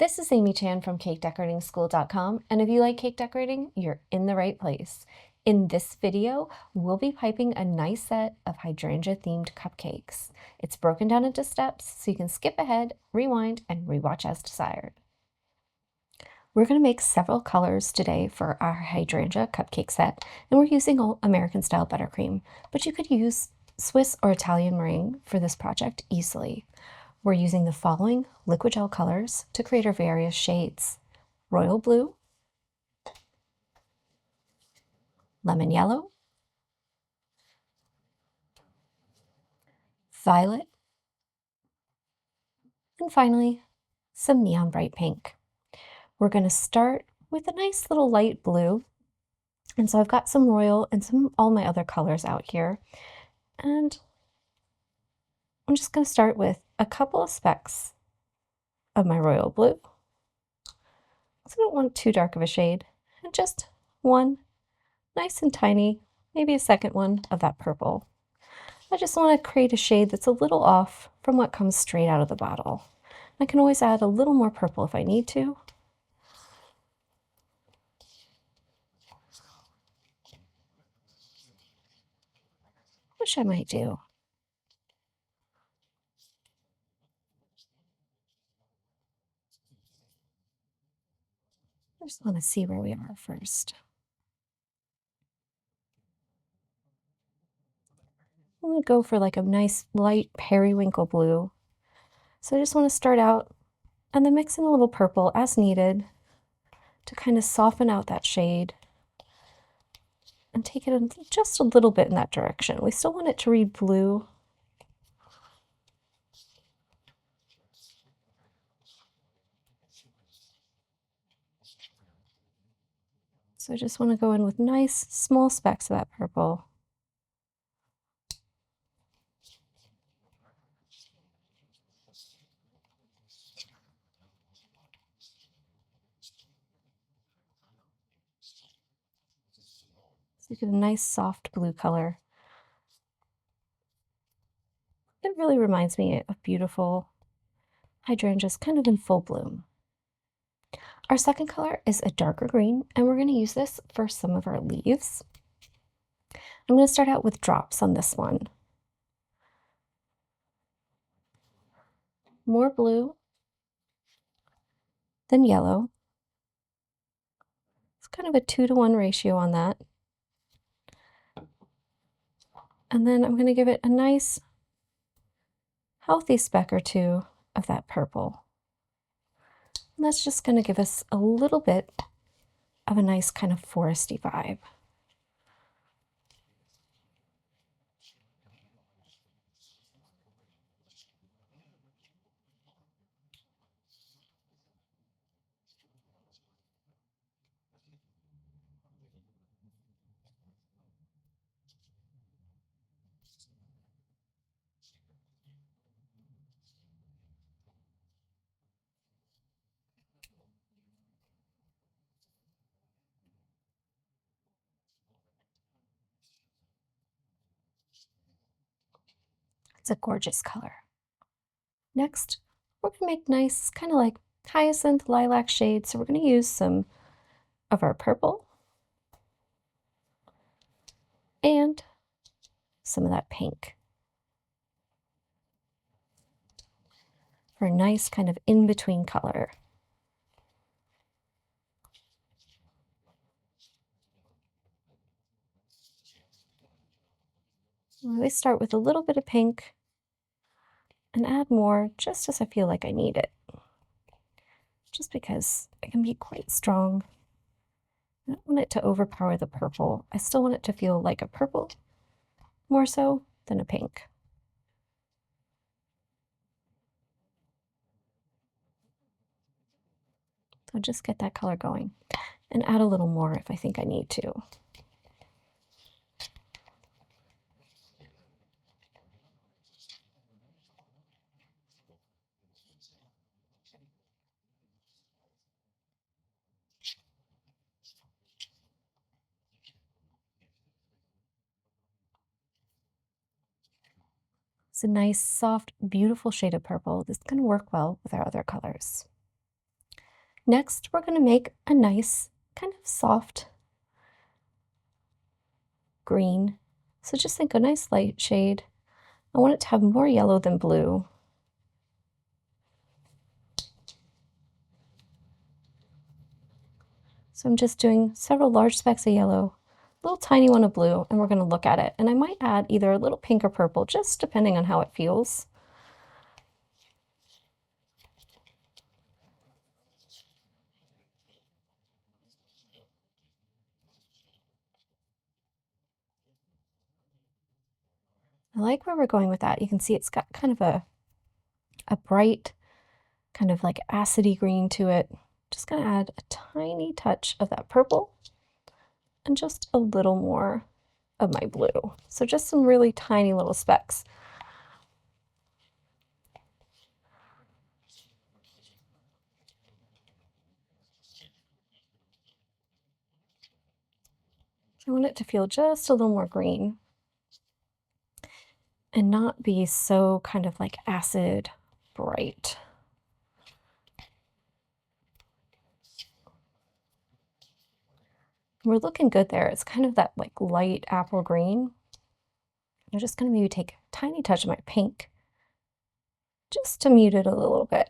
This is Amy Chan from CakeDecoratingSchool.com, and if you like cake decorating, you're in the right place. In this video, we'll be piping a nice set of hydrangea-themed cupcakes. It's broken down into steps, so you can skip ahead, rewind, and rewatch as desired. We're going to make several colors today for our hydrangea cupcake set, and we're using American-style buttercream, but you could use Swiss or Italian meringue for this project easily. We're using the following liquid gel colors to create our various shades: royal blue, lemon yellow, violet, and finally, some neon bright pink. We're going to start with a nice little light blue. And so I've got some royal and all my other colors out here. And I'm just going to start with a couple of specks of my royal blue. So I don't want too dark of a shade, and just one nice and tiny, maybe a second one of that purple. I just want to create a shade that's a little off from what comes straight out of the bottle. I can always add a little more purple if I need to. Which I might do. I just want to see where we are first. I'm going to go for like a nice light periwinkle blue. So I just want to start out and then mix in a little purple as needed to kind of soften out that shade and take it just a little bit in that direction. We still want it to read blue. So I just want to go in with nice small specks of that purple. So you get a nice soft blue color. It really reminds me of beautiful hydrangeas kind of in full bloom. Our second color is a darker green, and we're going to use this for some of our leaves. I'm going to start out with drops on this one. More blue, then yellow. It's kind of a 2-to-1 ratio on that. And then I'm going to give it a nice, healthy speck or two of that purple. And that's just going to give us a little bit of a nice kind of foresty vibe. It's a gorgeous color. Next, we're going to make nice, kind of like hyacinth lilac shades. So we're going to use some of our purple and some of that pink for a nice kind of in-between color. I always start with a little bit of pink and add more just as I feel like I need it. Just because it can be quite strong. I don't want it to overpower the purple. I still want it to feel like a purple more so than a pink. So just get that color going and add a little more if I think I need to. It's a nice, soft, beautiful shade of purple. This is going to work well with our other colors. Next, we're going to make a nice kind of soft green. So just think a nice light shade. I want it to have more yellow than blue. So I'm just doing several large specks of yellow, a little tiny one of blue, and we're going to look at it. And I might add either a little pink or purple, just depending on how it feels. I like where we're going with that. You can see it's got kind of a bright, kind of like acidy green to it. Just gonna add a tiny touch of that purple and just a little more of my blue. So just some really tiny little specks. I want it to feel just a little more green and not be so kind of like acid bright. We're looking good there. It's kind of that like light apple green. I'm just gonna maybe take a tiny touch of my pink just to mute it a little bit.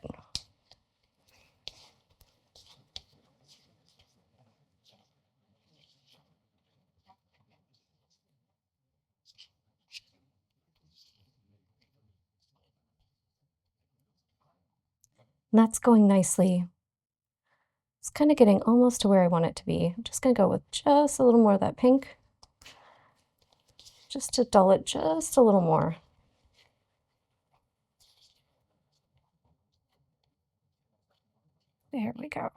And that's going nicely. It's kind of getting almost to where I want it to be. I'm just gonna go with just a little more of that pink, just to dull it just a little more. There we go.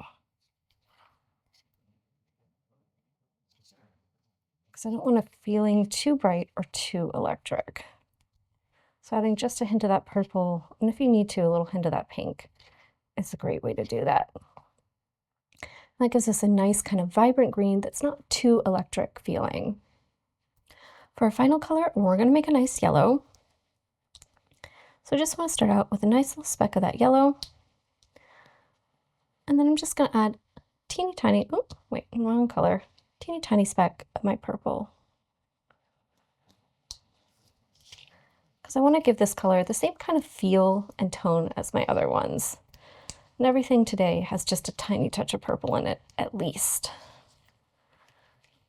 Because I don't want it feeling too bright or too electric. So adding just a hint of that purple, and if you need to, a little hint of that pink. It's a great way to do that. That gives us a nice kind of vibrant green that's not too electric feeling. For our final color, we're going to make a nice yellow. So I just want to start out with a nice little speck of that yellow. And then I'm just going to add teeny tiny, oh, wait, wrong color, teeny tiny speck of my purple. Because I want to give this color the same kind of feel and tone as my other ones. And everything today has just a tiny touch of purple in it, at least.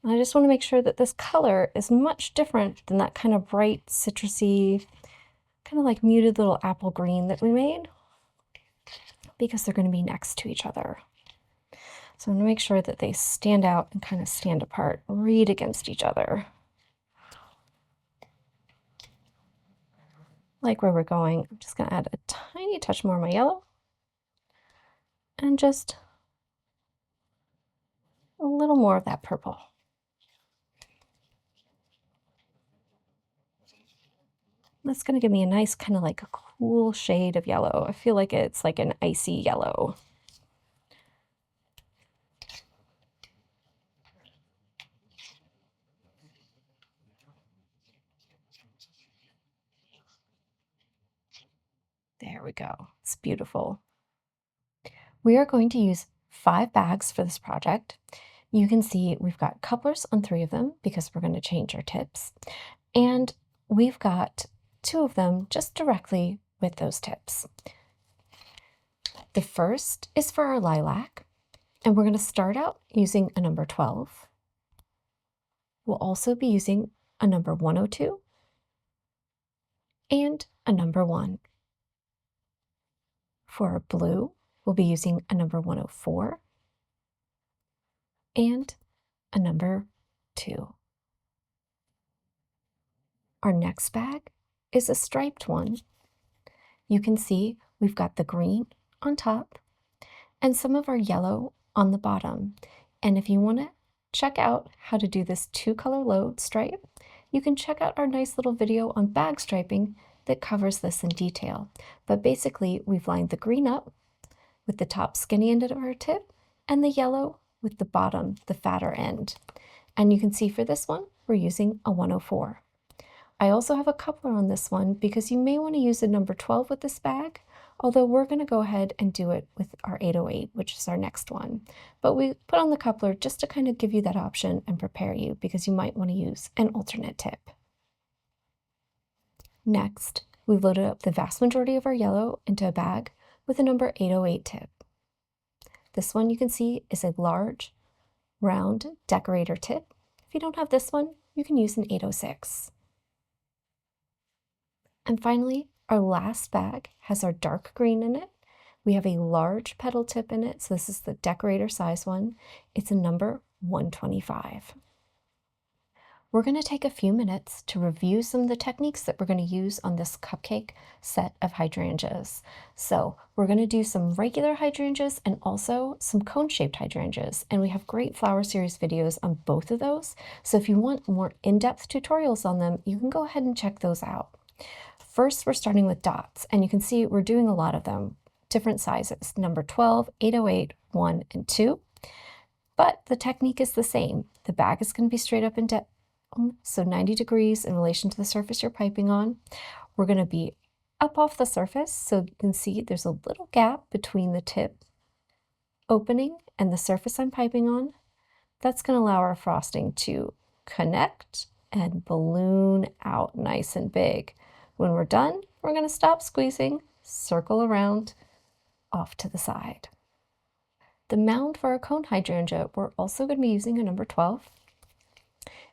And I just want to make sure that this color is much different than that kind of bright, citrusy, kind of like muted little apple green that we made, because they're going to be next to each other. So I'm going to make sure that they stand out and kind of stand apart, read against each other. Like where we're going, I'm just going to add a tiny touch more of my yellow. And just a little more of that purple. That's going to give me a nice kind of like a cool shade of yellow. I feel like it's like an icy yellow. There we go. It's beautiful. We are going to use 5 bags for this project. You can see we've got couplers on 3 of them because we're going to change our tips. And we've got 2 of them just directly with those tips. The first is for our lilac, and we're going to start out using a number 12. We'll also be using a number 102 and a number 1. For our blue, we'll be using a number 104 and a number 2. Our next bag is a striped one. You can see we've got the green on top and some of our yellow on the bottom. And if you want to check out how to do this 2-color load stripe, you can check out our nice little video on bag striping that covers this in detail. But basically, we've lined the green up with the top skinny end of our tip and the yellow with the bottom, the fatter end. And you can see for this one, we're using a 104. I also have a coupler on this one because you may want to use a number 12 with this bag, although we're going to go ahead and do it with our 808, which is our next one. But we put on the coupler just to kind of give you that option and prepare you because you might want to use an alternate tip. Next, we've loaded up the vast majority of our yellow into a bag with a number 808 tip. This one you can see is a large, round decorator tip. If you don't have this one, you can use an 806. And finally, our last bag has our dark green in it. We have a large petal tip in it, so this is the decorator size one. It's a number 125. We're going to take a few minutes to review some of the techniques that we're going to use on this cupcake set of hydrangeas. So we're going to do some regular hydrangeas and also some cone-shaped hydrangeas. And we have great flower series videos on both of those. So if you want more in-depth tutorials on them, you can go ahead and check those out. First, we're starting with dots, and you can see we're doing a lot of them, different sizes, number 12, 808, 1, and 2. But the technique is the same. The bag is going to be straight up and down, so 90 degrees in relation to the surface you're piping on. We're going to be up off the surface, so you can see there's a little gap between the tip opening and the surface I'm piping on. That's going to allow our frosting to connect and balloon out nice and big. When we're done, we're going to stop squeezing, circle around, off to the side. The mound for our cone hydrangea, we're also going to be using a number 12.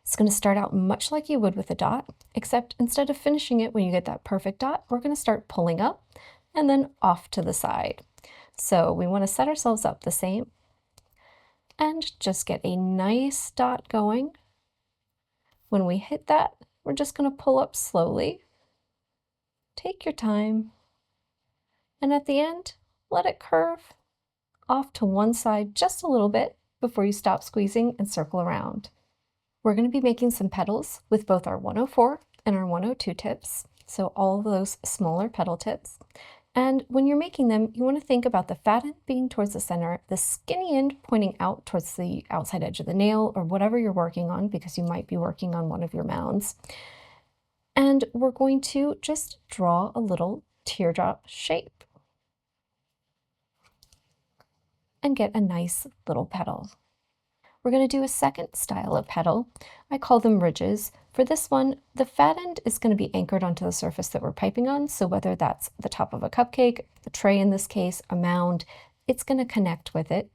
It's going to start out much like you would with a dot, except instead of finishing it when you get that perfect dot, we're going to start pulling up and then off to the side. So we want to set ourselves up the same and just get a nice dot going. When we hit that, we're just going to pull up slowly. Take your time, and at the end, let it curve off to one side just a little bit before you stop squeezing and circle around. We're going to be making some petals with both our 104 and our 102 tips, so all of those smaller petal tips. And when you're making them, you want to think about the fat end being towards the center, the skinny end pointing out towards the outside edge of the nail or whatever you're working on, because you might be working on one of your mounds. And we're going to just draw a little teardrop shape and get a nice little petal. We're going to do a second style of petal. I call them ridges. For this one, the fat end is going to be anchored onto the surface that we're piping on. So whether that's the top of a cupcake, a tray in this case, a mound, it's going to connect with it.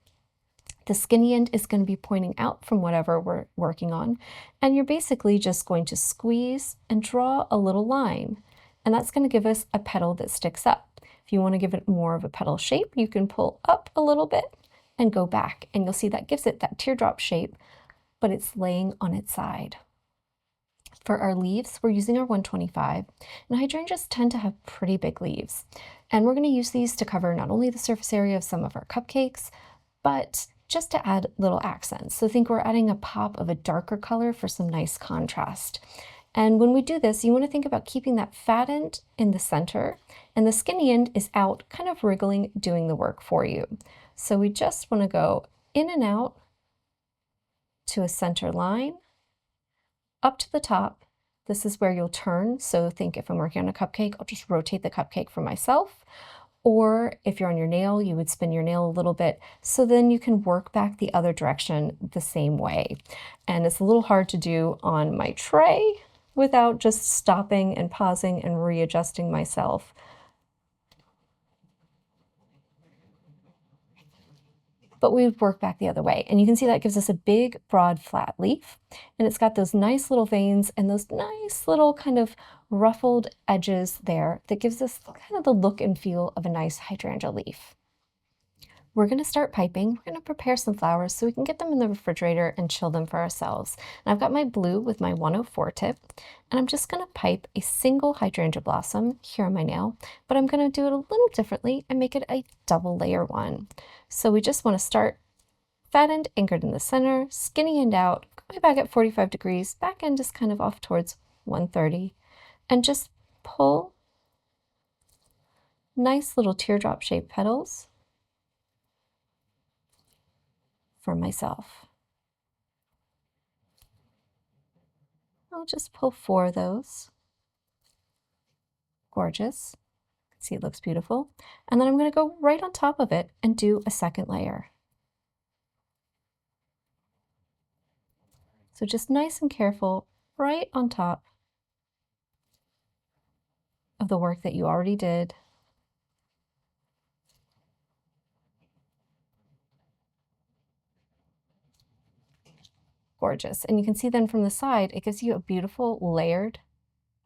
The skinny end is going to be pointing out from whatever we're working on, and you're basically just going to squeeze and draw a little line, and that's going to give us a petal that sticks up. If you want to give it more of a petal shape, you can pull up a little bit and go back, and you'll see that gives it that teardrop shape, but it's laying on its side. For our leaves, we're using our 125, and hydrangeas tend to have pretty big leaves, and we're going to use these to cover not only the surface area of some of our cupcakes, but just to add little accents. So think we're adding a pop of a darker color for some nice contrast. And when we do this, you want to think about keeping that fat end in the center, and the skinny end is out, kind of wriggling, doing the work for you. So we just want to go in and out to a center line, up to the top. This is where you'll turn. So think if I'm working on a cupcake, I'll just rotate the cupcake for myself. Or if you're on your nail, you would spin your nail a little bit, so then you can work back the other direction the same way. And it's a little hard to do on my tray without just stopping and pausing and readjusting myself. But we would work back the other way. And you can see that gives us a big, broad, flat leaf. And it's got those nice little veins and those nice little kind of ruffled edges there that gives us kind of the look and feel of a nice hydrangea leaf. We're going to start piping. We're going to prepare some flowers so we can get them in the refrigerator and chill them for ourselves. And I've got my blue with my 104 tip, and I'm just going to pipe a single hydrangea blossom here on my nail, but I'm going to do it a little differently and make it a double layer one. So we just want to start fat end anchored in the center, skinny end out, going back at 45 degrees, back end is kind of off towards 130, and just pull nice little teardrop shaped petals for myself. I'll just pull 4 of those. Gorgeous. See, it looks beautiful. And then I'm going to go right on top of it and do a second layer. So just nice and careful, right on top of the work that you already did. Gorgeous. And you can see then from the side, it gives you a beautiful layered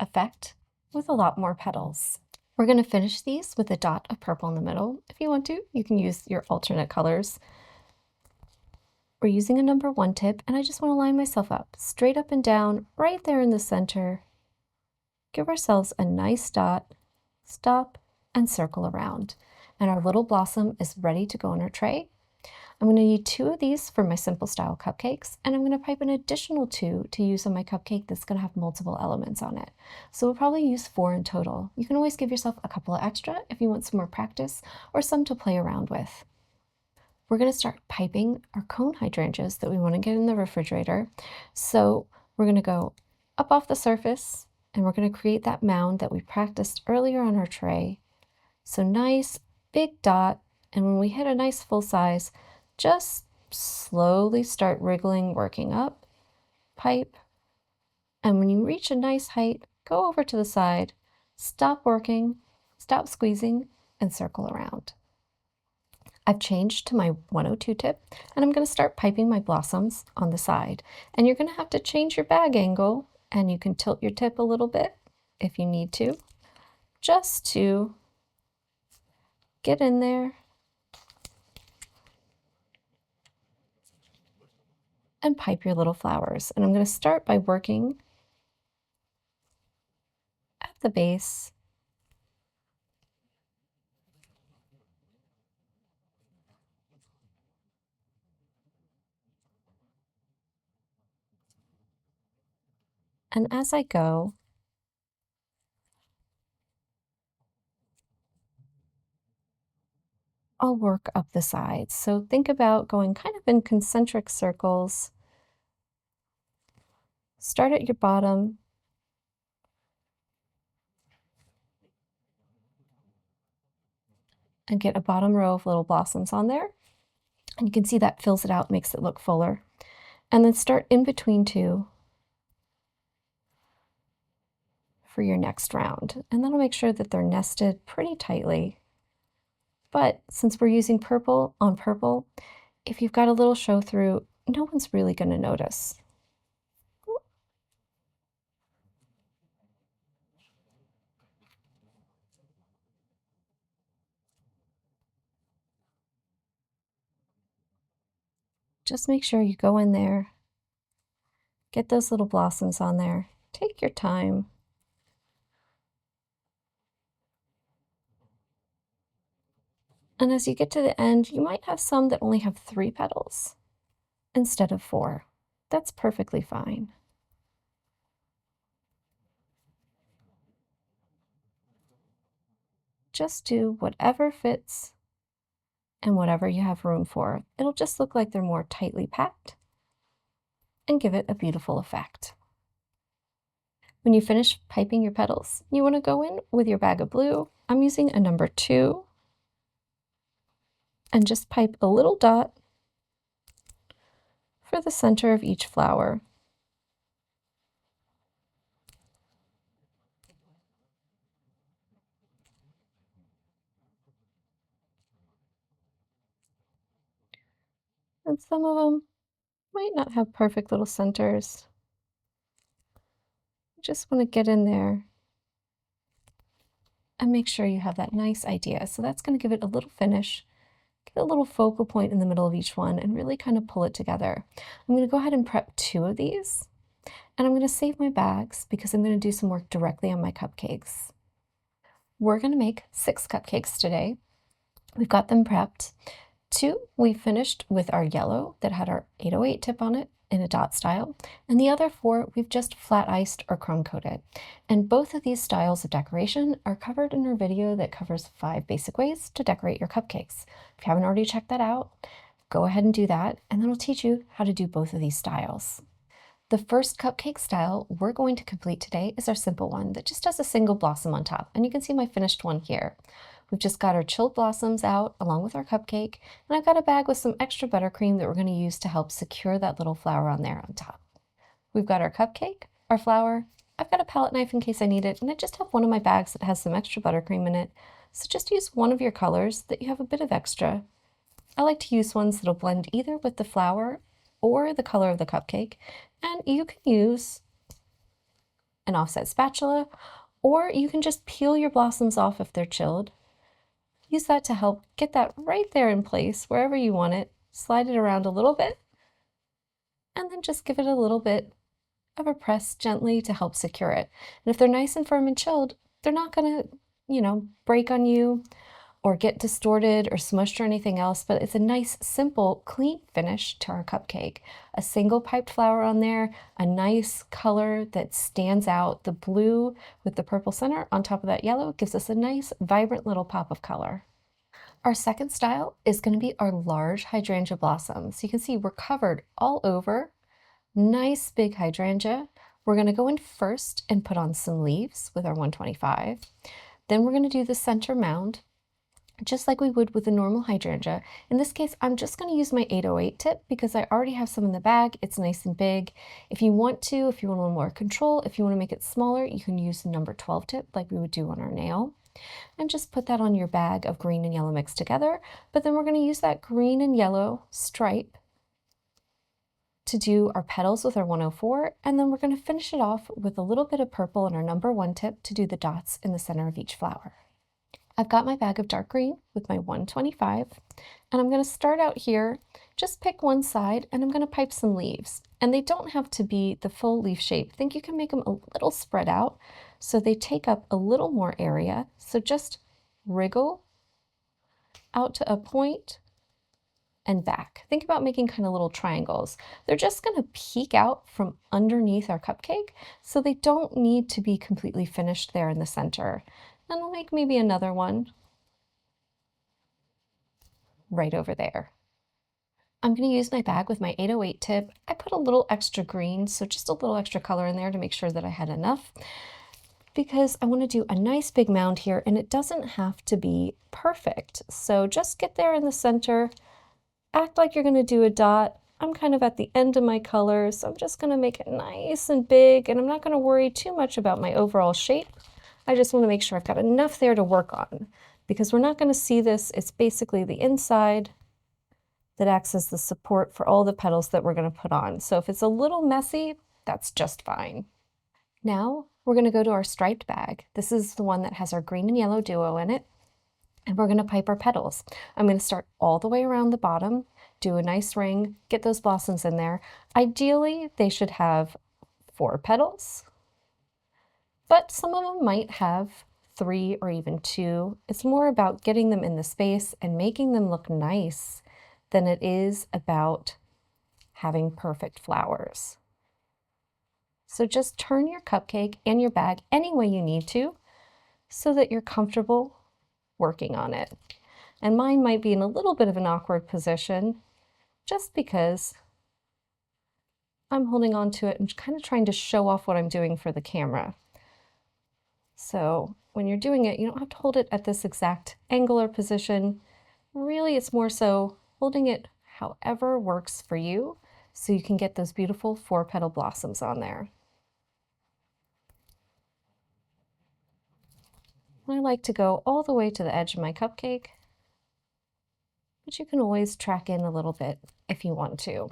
effect with a lot more petals. We're going to finish these with a dot of purple in the middle. If you want to, you can use your alternate colors. We're using a number 1 tip, and I just want to line myself up, straight up and down, right there in the center. Give ourselves a nice dot, stop, and circle around. And our little blossom is ready to go in our tray. I'm going to need 2 of these for my simple style cupcakes, and I'm going to pipe an additional 2 to use on my cupcake that's going to have multiple elements on it. So we'll probably use 4 in total. You can always give yourself a couple of extra if you want some more practice or some to play around with. We're going to start piping our cone hydrangeas that we want to get in the refrigerator. So we're going to go up off the surface, and we're going to create that mound that we practiced earlier on our tray. So nice big dot, and when we hit a nice full size, just slowly start wriggling, working up, pipe, and when you reach a nice height, go over to the side, stop working, stop squeezing, and circle around. I've changed to my 102 tip, and I'm going to start piping my blossoms on the side. And you're going to have to change your bag angle, and you can tilt your tip a little bit if you need to, just to get in there and pipe your little flowers. And I'm going to start by working at the base and as I go, I'll work up the sides. So think about going kind of in concentric circles. Start at your bottom, and get a bottom row of little blossoms on there. And you can see that fills it out, makes it look fuller. And then start in between 2 for your next round. And that'll make sure that they're nested pretty tightly. But since we're using purple on purple, if you've got a little show through, no one's really going to notice. Just make sure you go in there, get those little blossoms on there, take your time. And as you get to the end, you might have some that only have 3 petals instead of 4. That's perfectly fine. Just do whatever fits and whatever you have room for. It'll just look like they're more tightly packed and give it a beautiful effect. When you finish piping your petals, you want to go in with your bag of blue. I'm using a number 2 and just pipe a little dot for the center of each flower. And some of them might not have perfect little centers. You just want to get in there and make sure you have that nice idea. So that's going to give it a little finish, get a little focal point in the middle of each one, and really kind of pull it together. I'm going to go ahead and prep 2 of these, and I'm going to save my bags because I'm going to do some work directly on my cupcakes. We're going to make 6 cupcakes today. We've got them prepped. 2 we finished with our yellow that had our 808 tip on it in a dot style, and the other 4 we've just flat iced or chrome coated. And both of these styles of decoration are covered in our video that covers 5 basic ways to decorate your cupcakes. If you haven't already checked that out, go ahead and do that, and then I'll teach you how to do both of these styles. The first cupcake style we're going to complete today is our simple one that just has a single blossom on top. And you can see my finished one here. We've just got our chilled blossoms out along with our cupcake. And I've got a bag with some extra buttercream that we're going to use to help secure that little flower on there on top. We've got our cupcake, our flower. I've got a palette knife in case I need it. And I just have one of my bags that has some extra buttercream in it. So just use one of your colors that you have a bit of extra. I like to use ones that'll blend either with the flower or the color of the cupcake. And you can use an offset spatula, or you can just peel your blossoms off if they're chilled. Use that to help get that right there in place wherever you want it. Slide it around a little bit, and then just give it a little bit of a press gently to help secure it. And if they're nice and firm and chilled, they're not gonna, break on you or get distorted or smushed or anything else, but it's a nice, simple, clean finish to our cupcake. A single piped flower on there, a nice color that stands out. The blue with the purple center on top of that yellow gives us a nice, vibrant little pop of color. Our second style is going to be our large hydrangea blossoms. You can see we're covered all over. Nice big hydrangea. We're going to go in first and put on some leaves with our 125. Then we're going to do the center mound, just like we would with a normal hydrangea. In this case, I'm just going to use my 808 tip because I already have some in the bag. It's nice and big. If you want a little more control, if you want to make it smaller, you can use the number 12 tip like we would do on our nail. And just put that on your bag of green and yellow mixed together. But then we're going to use that green and yellow stripe to do our petals with our 104. And then we're going to finish it off with a little bit of purple on our number 1 tip to do the dots in the center of each flower. I've got my bag of dark green with my 125, and I'm going to start out here, just pick one side, and I'm going to pipe some leaves. And they don't have to be the full leaf shape. I think you can make them a little spread out so they take up a little more area. So just wriggle out to a point and back. Think about making kind of little triangles. They're just going to peek out from underneath our cupcake, so they don't need to be completely finished there in the center. And we'll make maybe another one right over there. I'm going to use my bag with my 808 tip. I put a little extra green, so just a little extra color in there to make sure that I had enough, because I want to do a nice big mound here, and it doesn't have to be perfect. So just get there in the center, act like you're going to do a dot. I'm kind of at the end of my color, so I'm just going to make it nice and big, and I'm not going to worry too much about my overall shape. I just want to make sure I've got enough there to work on, because we're not going to see this. It's basically the inside that acts as the support for all the petals that we're going to put on. So if it's a little messy, that's just fine. Now we're going to go to our striped bag. This is the one that has our green and yellow duo in it, and we're going to pipe our petals. I'm going to start all the way around the bottom, do a nice ring, get those blossoms in there. Ideally, they should have 4 petals. But some of them might have 3 or even 2. It's more about getting them in the space and making them look nice than it is about having perfect flowers. So just turn your cupcake and your bag any way you need to so that you're comfortable working on it. And mine might be in a little bit of an awkward position just because I'm holding on to it and kind of trying to show off what I'm doing for the camera. So when you're doing it, you don't have to hold it at this exact angular position. Really, it's more so holding it however works for you so you can get those beautiful 4-petal blossoms on there. I like to go all the way to the edge of my cupcake, but you can always track in a little bit if you want to.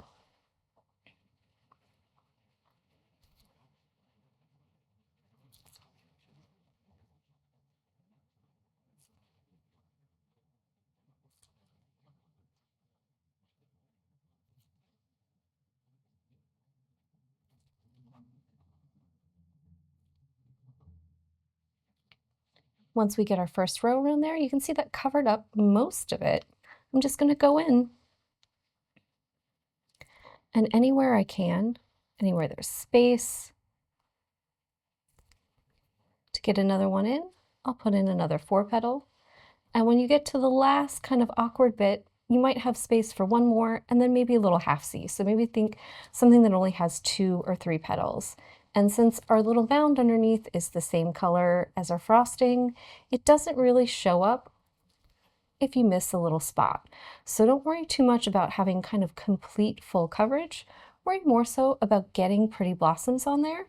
Once we get our first row around there, you can see that covered up most of it. I'm just going to go in and anywhere I can, anywhere there's space to get another one in, I'll put in another 4-petal. And when you get to the last kind of awkward bit you might have space for one more and then maybe a little half C. So maybe think something that only has 2 or 3 petals. And since our little mound underneath is the same color as our frosting, it doesn't really show up if you miss a little spot. So don't worry too much about having kind of complete full coverage. Worry more so about getting pretty blossoms on there.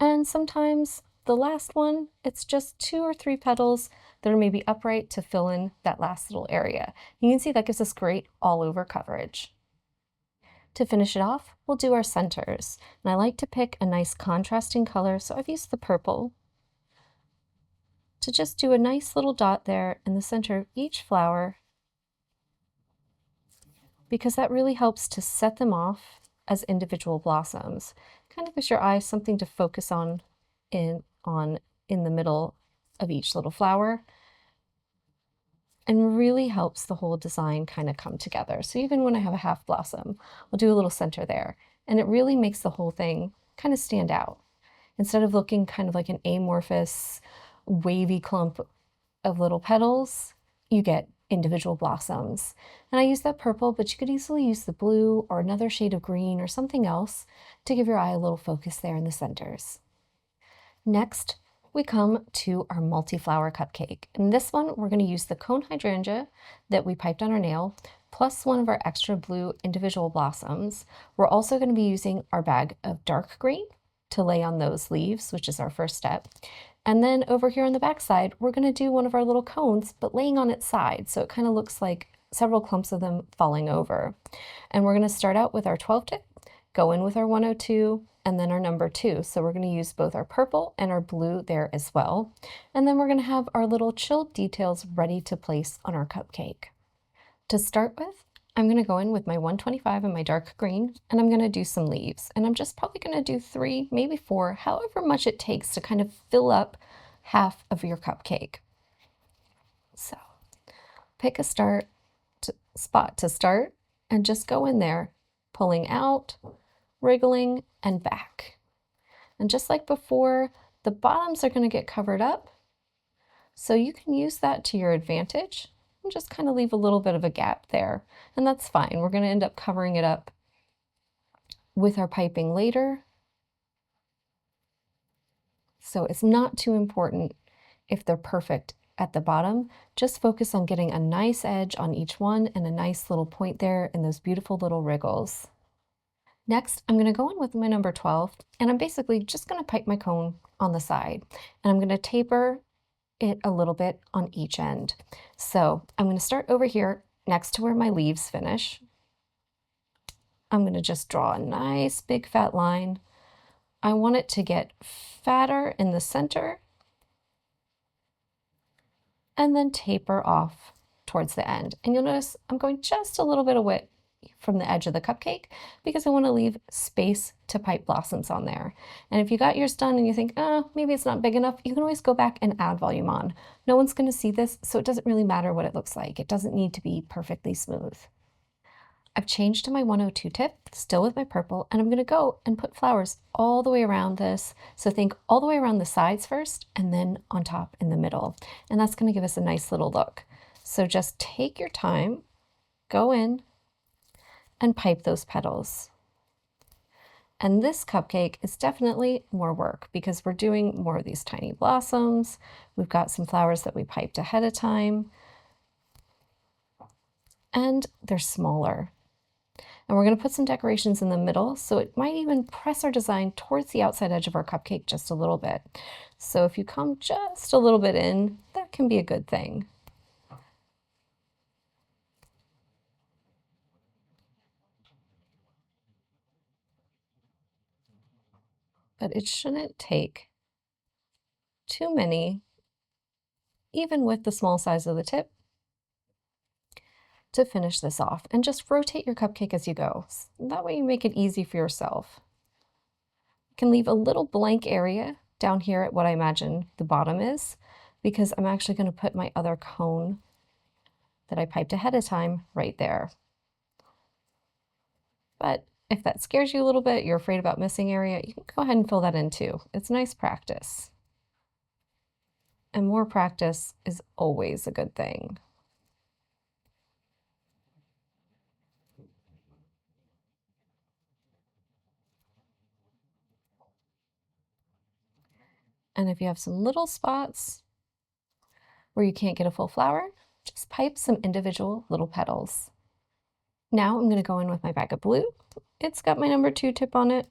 And sometimes the last one, it's just 2 or 3 petals that are maybe upright to fill in that last little area. You can see that gives us great all over coverage. To finish it off, we'll do our centers. And I like to pick a nice contrasting color, so I've used the purple to just do a nice little dot there in the center of each flower, because that really helps to set them off as individual blossoms. Kind of gives your eye something to focus on in the middle of each little flower, and really helps the whole design kind of come together. So even when I have a half blossom, I'll do a little center there, and it really makes the whole thing kind of stand out. Instead of looking kind of like an amorphous, wavy clump of little petals, you get individual blossoms. And I use that purple, but you could easily use the blue or another shade of green or something else to give your eye a little focus there in the centers. Next, we come to our multi-flower cupcake. In this one, we're going to use the cone hydrangea that we piped on our nail, plus one of our extra blue individual blossoms. We're also going to be using our bag of dark green to lay on those leaves, which is our first step. And then over here on the back side, we're going to do one of our little cones, but laying on its side. So it kind of looks like several clumps of them falling over. And we're going to start out with our 12 tip, go in with our 102, and then our number 2. So we're going to use both our purple and our blue there as well. And then we're going to have our little chilled details ready to place on our cupcake. To start with, I'm going to go in with my 125 and my dark green, and I'm going to do some leaves. And I'm just probably going to do 3, maybe 4, however much it takes to kind of fill up half of your cupcake. So pick a spot to start and just go in there, pulling out, wriggling, and back. And just like before, the bottoms are going to get covered up, so you can use that to your advantage and just kind of leave a little bit of a gap there. And that's fine. We're going to end up covering it up with our piping later. So it's not too important if they're perfect at the bottom. Just focus on getting a nice edge on each one and a nice little point there in those beautiful little wriggles. Next, I'm going to go in with my number 12, and I'm basically just going to pipe my cone on the side, and I'm going to taper it a little bit on each end. So I'm going to start over here next to where my leaves finish. I'm going to just draw a nice big fat line. I want it to get fatter in the center and then taper off towards the end. And you'll notice I'm going just a little bit away from the edge of the cupcake because I want to leave space to pipe blossoms on there. And if you got yours done and you think, oh, maybe it's not big enough, you can always go back and add volume on. No one's going to see this, so it doesn't really matter what it looks like. It doesn't need to be perfectly smooth. I've changed to my 102 tip, still with my purple, and I'm going to go and put flowers all the way around this. So think all the way around the sides first and then on top in the middle. And that's going to give us a nice little look. So just take your time, go in, and pipe those petals. And this cupcake is definitely more work because we're doing more of these tiny blossoms. We've got some flowers that we piped ahead of time, and they're smaller. And we're going to put some decorations in the middle, so it might even press our design towards the outside edge of our cupcake just a little bit. So if you come just a little bit in, that can be a good thing. But it shouldn't take too many, even with the small size of the tip, to finish this off. And just rotate your cupcake as you go. That way you make it easy for yourself. You can leave a little blank area down here at what I imagine the bottom is, because I'm actually going to put my other cone that I piped ahead of time right there. But if that scares you a little bit, you're afraid about missing area, you can go ahead and fill that in too. It's nice practice. And more practice is always a good thing. And if you have some little spots where you can't get a full flower, just pipe some individual little petals. Now I'm going to go in with my bag of blue. It's got my number 2 tip on it.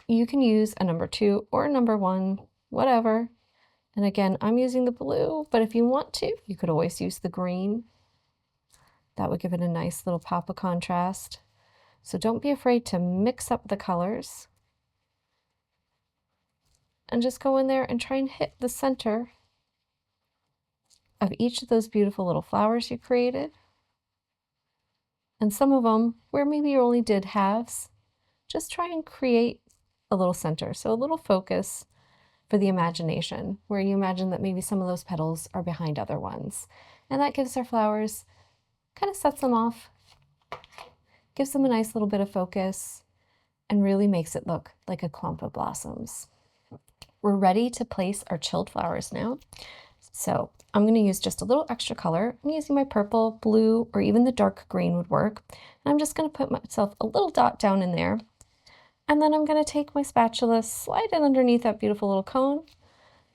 You can use a number 2 or a number 1, whatever. And again, I'm using the blue, but if you want to, you could always use the green. That would give it a nice little pop of contrast. So don't be afraid to mix up the colors. And just go in there and try and hit the center of each of those beautiful little flowers you created. And some of them, where maybe you only did halves, just try and create a little center. So a little focus for the imagination, where you imagine that maybe some of those petals are behind other ones. And that gives our flowers, kind of sets them off, gives them a nice little bit of focus, and really makes it look like a clump of blossoms. We're ready to place our chilled flowers now. So I'm going to use just a little extra color. I'm using my purple, blue, or even the dark green would work. And I'm just going to put myself a little dot down in there. And then I'm going to take my spatula, slide it underneath that beautiful little cone,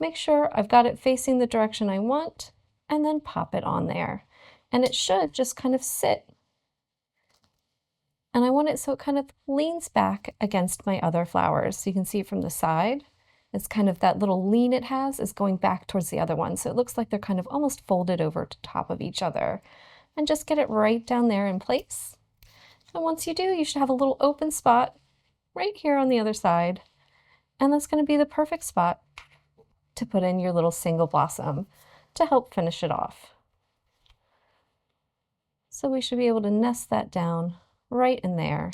make sure I've got it facing the direction I want, and then pop it on there. And it should just kind of sit. And I want it so it kind of leans back against my other flowers. So you can see it from the side. It's kind of that little lean it has is going back towards the other one. So it looks like they're kind of almost folded over to top of each other. And just get it right down there in place. And once you do, you should have a little open spot right here on the other side. And that's going to be the perfect spot to put in your little single blossom to help finish it off. So we should be able to nest that down right in there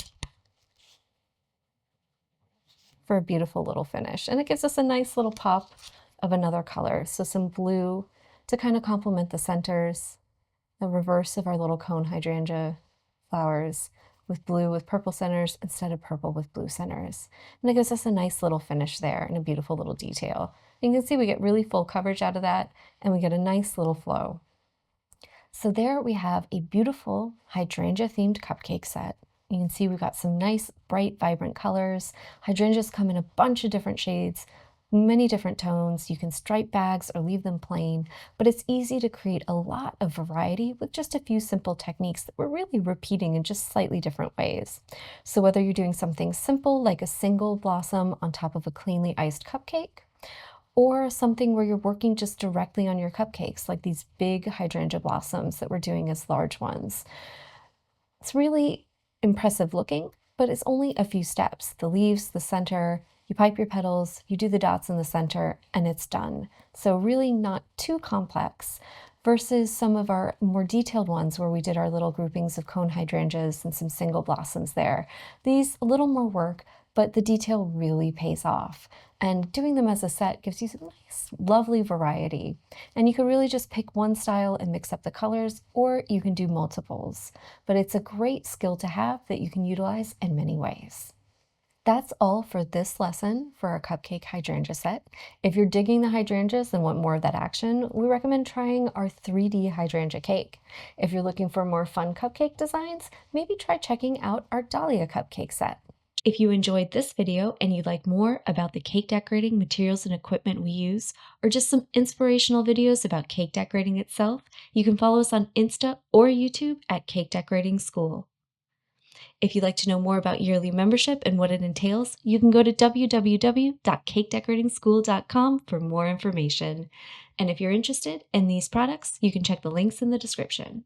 for a beautiful little finish. And it gives us a nice little pop of another color. So some blue to kind of complement the centers, the reverse of our little cone hydrangea flowers with blue with purple centers instead of purple with blue centers. And it gives us a nice little finish there and a beautiful little detail. And you can see we get really full coverage out of that, and we get a nice little flow. So there we have a beautiful hydrangea themed cupcake set. You can see we've got some nice, bright, vibrant colors. Hydrangeas come in a bunch of different shades, many different tones. You can stripe bags or leave them plain, but it's easy to create a lot of variety with just a few simple techniques that we're really repeating in just slightly different ways. So whether you're doing something simple like a single blossom on top of a cleanly iced cupcake, or something where you're working just directly on your cupcakes, like these big hydrangea blossoms that we're doing as large ones. It's really impressive looking, but it's only a few steps. The leaves, the center, you pipe your petals, you do the dots in the center, and it's done. So really not too complex versus some of our more detailed ones where we did our little groupings of cone hydrangeas and some single blossoms there. These a little more work, but the detail really pays off. And doing them as a set gives you some nice, lovely variety. And you can really just pick one style and mix up the colors, or you can do multiples. But it's a great skill to have that you can utilize in many ways. That's all for this lesson for our cupcake hydrangea set. If you're digging the hydrangeas and want more of that action, we recommend trying our 3D hydrangea cake. If you're looking for more fun cupcake designs, maybe try checking out our Dahlia cupcake set. If you enjoyed this video and you'd like more about the cake decorating materials and equipment we use, or just some inspirational videos about cake decorating itself, you can follow us on Insta or YouTube at Cake Decorating School. If you'd like to know more about yearly membership and what it entails, you can go to www.cakedecoratingschool.com for more information. And if you're interested in these products, you can check the links in the description.